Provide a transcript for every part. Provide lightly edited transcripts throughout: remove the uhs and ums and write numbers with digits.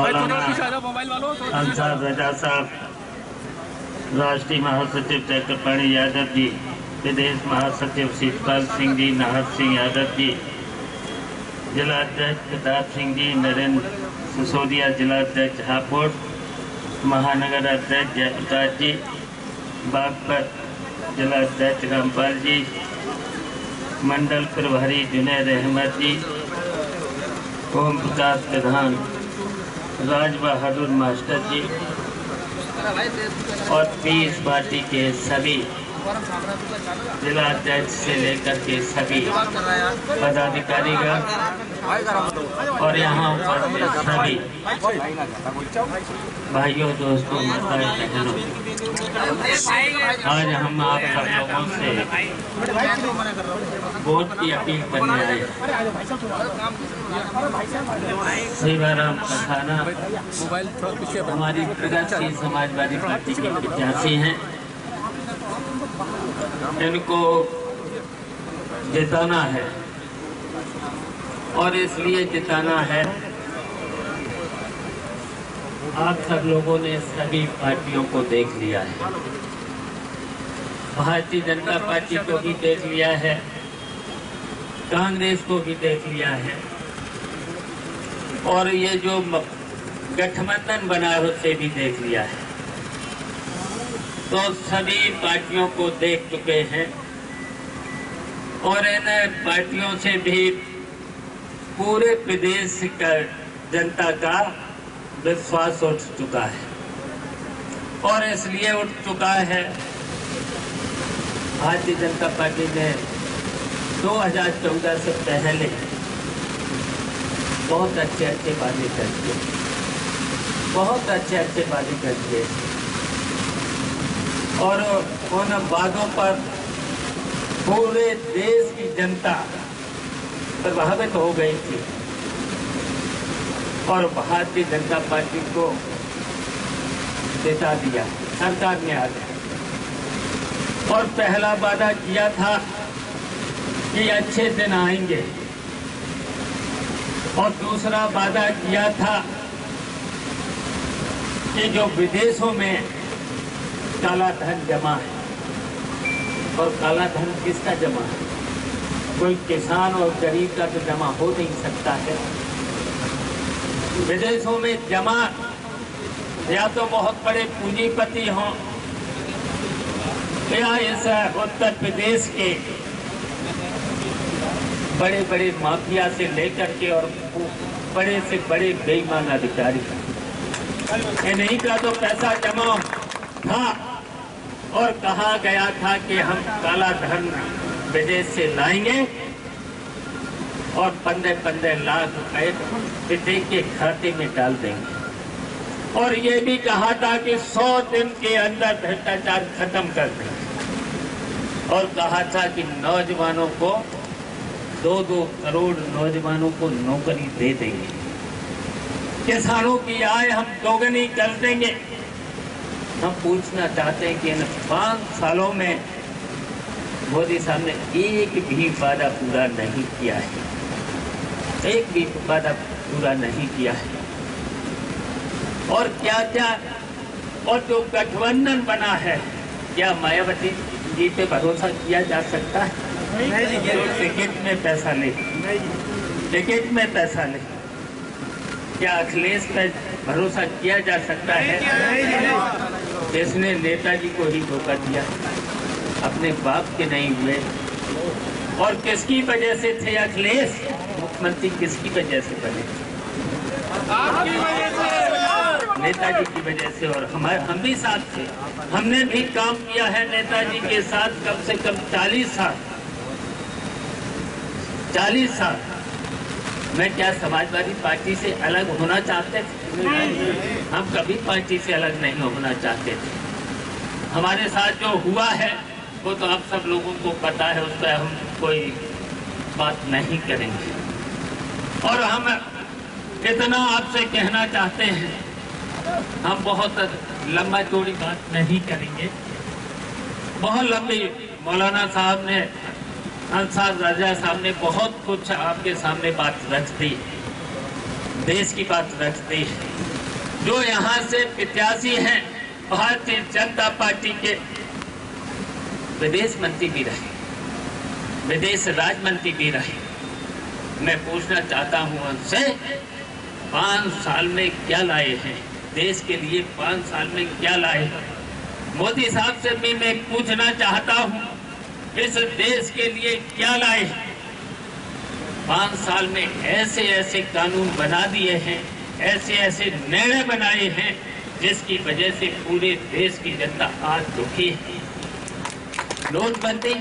मौलाना अंसार रजा साहब, राष्ट्रीय महासचिव चक्रपाणी यादव जी, विदेश महासचिव शिवपाल सिंह जी, नाहर सिंह यादव जी, जिला अध्यक्ष प्रताप सिंह जी, नरेंद्र सिसोदिया जिला अध्यक्ष हापुड़, महानगर अध्यक्ष जयप्रकाश जी, बागपत जिला अध्यक्ष रामपाल जी, मंडल प्रभारी जुनैद अहमद जी, ओम प्रकाश प्रधान, राज बहादुर मास्टर जी और पीस पार्टी के सभी जिला अध्यक्ष से लेकर के सभी पदाधिकारीगण और यहाँ उपस्थित सभी भाइयों, दोस्तों, माताएं, बहनों, आज हम आप सब लोगों से वोट की अपील करने आए। सेवाराम पठाना हमारी प्रगतिशील समाजवादी पार्टी के प्रत्याशी हैं। इनको जिताना है और इसलिए जिताना है, आप सब लोगों ने सभी पार्टियों को देख लिया है। भारतीय जनता पार्टी को भी देख लिया है, कांग्रेस को भी देख लिया है और ये जो गठबंधन बना है उसे भी देख लिया है। तो सभी पार्टियों को देख चुके हैं और इन पार्टियों से भी पूरे प्रदेश का जनता का विश्वास उठ चुका है और इसलिए उठ चुका है, भारतीय जनता पार्टी ने 2014 से पहले बहुत अच्छे वादे कर दिए, बहुत अच्छे वादे कर दिए और उन वादों पर पूरे देश की जनता प्रभावित हो गई थी और भारतीय जनता पार्टी को जिता दिया सरकार ने आज। और पहला वादा किया था कि अच्छे दिन आएंगे और दूसरा वादा किया था कि जो विदेशों में काला धन जमा है, और काला धन किसका जमा है? कोई किसान और गरीब का तो जमा हो नहीं सकता है। विदेशों में जमा या तो बहुत बड़े पूंजीपति हों या इस उत्तर प्रदेश के बड़े बड़े माफिया से लेकर के और बड़े से बड़े बेईमान अधिकारी, इन्हीं का तो पैसा जमा था और कहा गया था कि हम काला धन विदेश से लाएंगे और 15-15 लाख रुपए प्रत्येक के खाते में डाल देंगे और ये भी कहा था कि 100 दिन के अंदर भ्रष्टाचार खत्म कर देंगे और कहा था कि नौजवानों को 2-2 करोड़ नौजवानों को नौकरी दे देंगे, किसानों की आय हम दोगुनी कर देंगे। हम पूछना चाहते हैं कि इन 5 सालों में मोदी साहब ने एक भी वादा पूरा नहीं किया है, एक भी वादा पूरा नहीं किया है। और क्या क्या, और जो गठबंधन बना है, क्या मायावती जी पे भरोसा किया जा सकता है? टिकट में पैसा ले, टिकट में पैसा ले, क्या अखिलेश पे भरोसा किया जा सकता है? इसने नेताजी को ही धोखा दिया, अपने बाप के नहीं हुए। और किसकी वजह से थे अखिलेश मुख्यमंत्री? किसकी वजह से बने? नेताजी की वजह से। और हम भी साथ थे, हमने भी काम किया है नेताजी के साथ कम से कम 40 साल। 40 साल मैं क्या समाजवादी पार्टी से अलग होना चाहते थे? हम कभी पार्टी से अलग नहीं होना चाहते थे। हमारे साथ जो हुआ है वो तो आप सब लोगों को पता है, उस पर हम कोई बात नहीं करेंगे। और हम इतना आपसे कहना चाहते हैं, हम बहुत लंबा चौड़ी बात नहीं करेंगे, बहुत लंबी। मौलाना साहब ने, अंसार रजा साहब ने बहुत कुछ आपके सामने बात रख दी, देश की बात रख दी। जो यहाँ से प्रत्याशी हैं भारतीय जनता पार्टी के विदेश मंत्री भी रहे, विदेश राज्य मंत्री भी रहे। मैं पूछना चाहता हूँ उनसे 5 साल में क्या लाए हैं, देश के लिए 5 साल में क्या लाए हैं। मोदी साहब से भी मैं पूछना चाहता हूँ इस देश के लिए क्या लाए हैं। 5 साल में ऐसे ऐसे कानून बना दिए हैं, ऐसे ऐसे निर्णय बनाए हैं जिसकी वजह से पूरे देश की जनता आज दुखी है। नोटबंदी,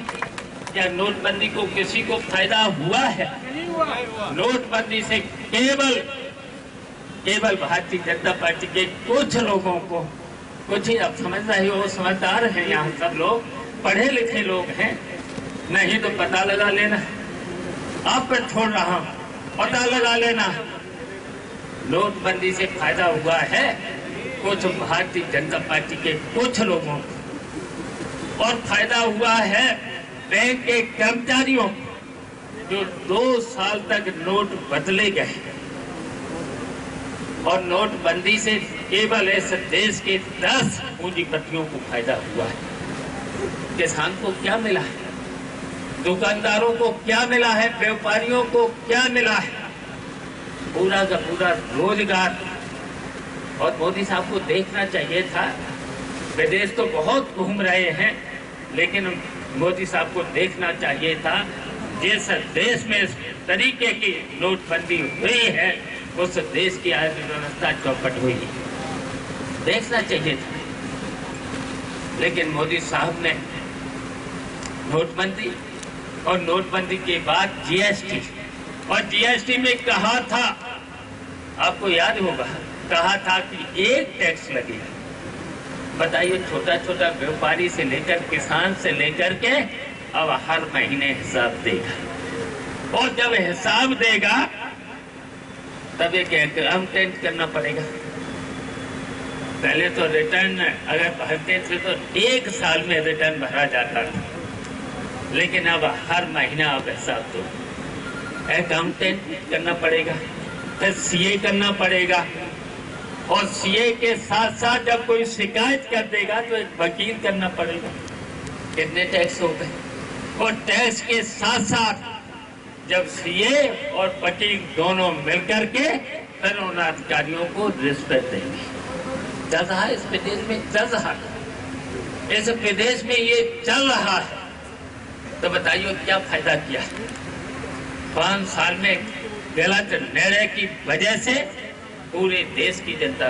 क्या नोटबंदी को किसी को फायदा हुआ है? नोटबंदी से केवल भारतीय जनता पार्टी के कुछ लोगों को, कुछ ही अब समझ रहे हो, समझदार हैं यहाँ सब लोग, पढ़े लिखे लोग हैं, नहीं तो पता लगा लेना, आप पर छोड़ रहा हूं, पता लगा लेना। नोटबंदी से फायदा हुआ है कुछ भारतीय जनता पार्टी के कुछ लोगों को, और फायदा हुआ है बैंक के कर्मचारियों जो 2 साल तक नोट बदले गए, और नोटबंदी से केवल इस देश के 10 पूंजीपतियों को फायदा हुआ है। किसान को क्या मिला है, दुकानदारों को क्या मिला है, व्यापारियों को क्या मिला है? पूरा का पूरा रोजगार। और मोदी साहब को देखना चाहिए था, विदेश तो बहुत घूम रहे हैं, लेकिन मोदी साहब को देखना चाहिए था जिस देश में इस तरीके की नोटबंदी हुई है उस देश की अर्थव्यवस्था चौपट हुई, देखना चाहिए था। लेकिन मोदी साहब ने नोटबंदी और नोटबंदी के बाद जीएसटी, और जीएसटी में कहा था, आपको याद होगा, कहा था कि एक टैक्स लगेगा। बताइए, छोटा छोटा व्यापारी से लेकर किसान से लेकर के अब हर महीने हिसाब देगा, और जब हिसाब देगा तब एक अकाउंटेंट करना पड़ेगा। पहले तो रिटर्न अगर भरते थे तो 1 साल में रिटर्न भरा जाता था, लेकिन अब हर महीना आप हिसाब दो, अकाउंटेंट करना पड़ेगा, फिर सीए करना पड़ेगा, और सीए के साथ साथ जब कोई शिकायत कर देगा तो एक वकील करना पड़ेगा। कितने टैक्स हो गए? और टैक्स के साथ साथ जब सीए और वकील दोनों मिलकर के फिर उन अधिकारियों को रिश्वत देंगे। चल रहा है इस प्रदेश में, चल रहा है इस प्रदेश में, ये चल रहा है। तो बताइए क्या फायदा किया? 5 साल में गलत निर्णय की वजह से पूरे देश की जनता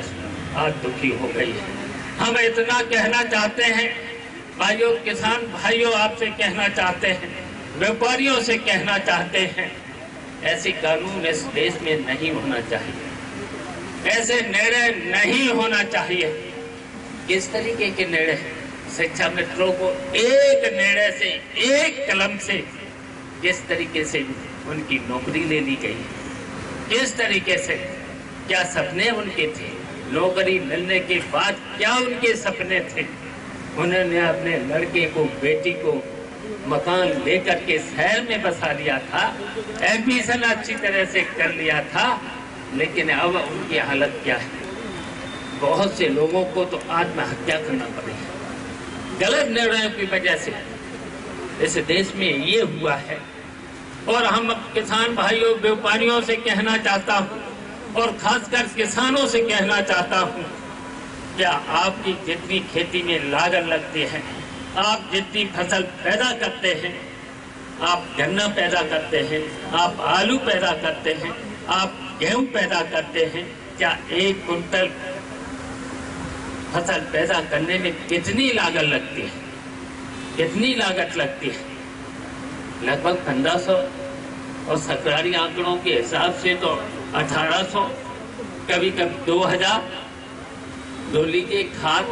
आज दुखी हो गई है। हम इतना कहना चाहते हैं भाइयों, किसान भाइयों, आपसे कहना चाहते हैं, व्यापारियों से कहना चाहते हैं, ऐसे कानून इस देश में नहीं होना चाहिए, ऐसे निर्णय नहीं होना चाहिए। किस तरीके के निर्णय? शिक्षा मित्रों को एक निर्णय से, एक कलम से किस तरीके से उनकी नौकरी ले ली गई, किस तरीके से, क्या सपने उनके थे, नौकरी मिलने के बाद क्या उनके सपने थे? उन्होंने अपने लड़के को, बेटी को मकान लेकर के शहर में बसा लिया था, एडमिशन अच्छी तरह से कर लिया था, लेकिन अब उनकी हालत क्या है? बहुत से लोगों को तो आत्महत्या करना पड़ेगा गलत निर्णयों की वजह से। इस देश में ये हुआ है, और हम किसान भाइयों, व्यापारियों से कहना चाहता हूँ, और खासकर किसानों से कहना चाहता हूँ, क्या आपकी जितनी खेती में लागत लगती है, आप जितनी फसल पैदा करते हैं, आप गन्ना पैदा करते हैं, आप आलू पैदा करते हैं, आप गेहूं पैदा करते हैं, क्या 1 कुंटल फसल पैदा करने में कितनी लागत लगती है? कितनी लागत लगती है? लगभग 1500, और सरकारी आंकड़ों के हिसाब से तो 1800, कभी कभी 2000। जोड़ लीजिए, खाद,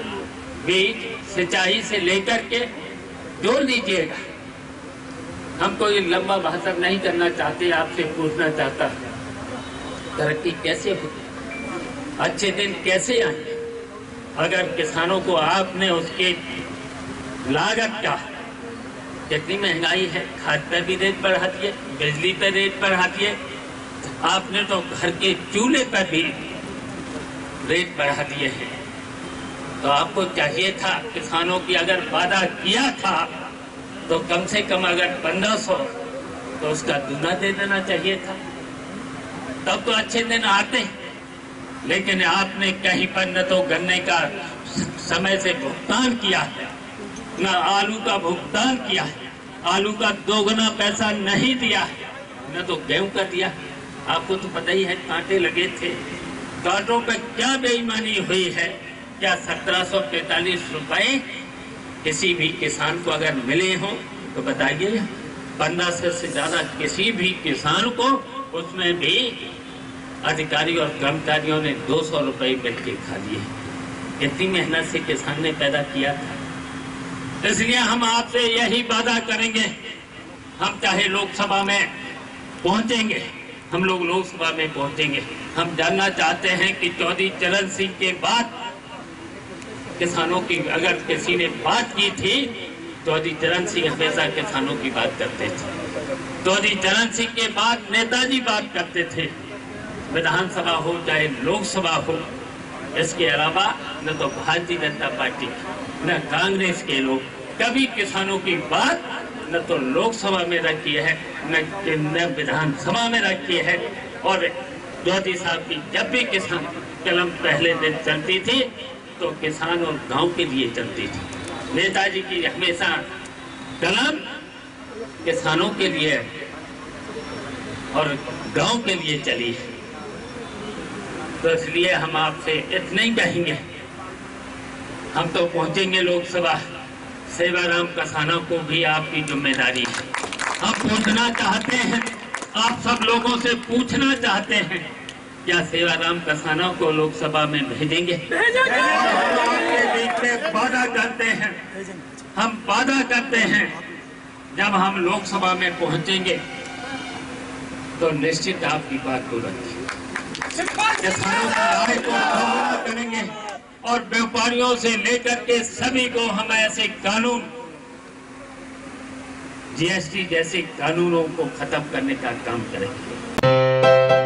बीज, सिंचाई से लेकर के जोड़ लीजिएगा। हम कोई लंबा भाषण नहीं करना चाहते, आपसे पूछना चाहता, तरक्की कैसे हो, अच्छे दिन कैसे आए अगर किसानों को आपने उसके लागत का, कितनी महंगाई है, खाद पर भी रेट बढ़ा दिए, बिजली पर रेट बढ़ा दिए, आपने तो घर के चूल्हे पर भी रेट बढ़ा दिए हैं। तो आपको चाहिए था किसानों की अगर वादा किया था तो कम से कम अगर 1500 तो उसका दूना दे देना चाहिए था, तब तो अच्छे दिन आते। लेकिन आपने कहीं पर न तो गन्ने का समय से भुगतान किया है, न आलू का भुगतान किया है, आलू का दोगुना पैसा नहीं दिया है, न तो गेहूं का दिया। आपको तो पता ही है कांटे लगे थे। कांटों पर क्या बेईमानी हुई है? क्या 1745 रुपए किसी भी किसान को अगर मिले हो तो बताइए। 1500 से ज्यादा किसी भी किसान को, उसमें भी अधिकारी और कर्मचारियों ने 200 रुपए मिल के खा लिए। इतनी मेहनत से किसान ने पैदा किया था। इसलिए हम आपसे यही वादा करेंगे, हम चाहे लोकसभा में पहुंचेंगे, हम लोग लोकसभा में पहुंचेंगे। हम जानना चाहते हैं कि चौधरी चरण सिंह के बाद किसानों की अगर किसी ने बात की थी, चौधरी चरण सिंह हमेशा किसानों की बात करते थे। चौधरी चरण सिंह के बाद नेताजी बात करते थे, विधानसभा हो चाहे लोकसभा हो। इसके अलावा न तो भारतीय जनता पार्टी न कांग्रेस के लोग कभी किसानों की बात न तो लोकसभा में रखी है न विधानसभा में रखी है। और चौधरी साहब की जब भी किसान कलम पहले दिन चलती थी तो किसान और गांव के लिए चलती थी। नेताजी की हमेशा कलम किसानों के लिए और गांव के लिए चली है। तो इसलिए हम आपसे इतना ही कहेंगे, हम तो पहुंचेंगे लोकसभा। सेवाराम कसाना को भी आपकी जिम्मेदारी है। हम पूछना चाहते हैं, आप सब लोगों से पूछना चाहते हैं, क्या सेवाराम कसाना को लोकसभा में भेजेंगे? आपके बीच में वादा करते हैं, हम वादा करते हैं, जब हम लोकसभा में पहुंचेंगे तो निश्चित आपकी बात को रखेंगे, किसानों की आय को दोगुना करेंगे और व्यापारियों से लेकर के सभी को हम ऐसे कानून, जीएसटी जैसे कानूनों को खत्म करने का काम करेंगे।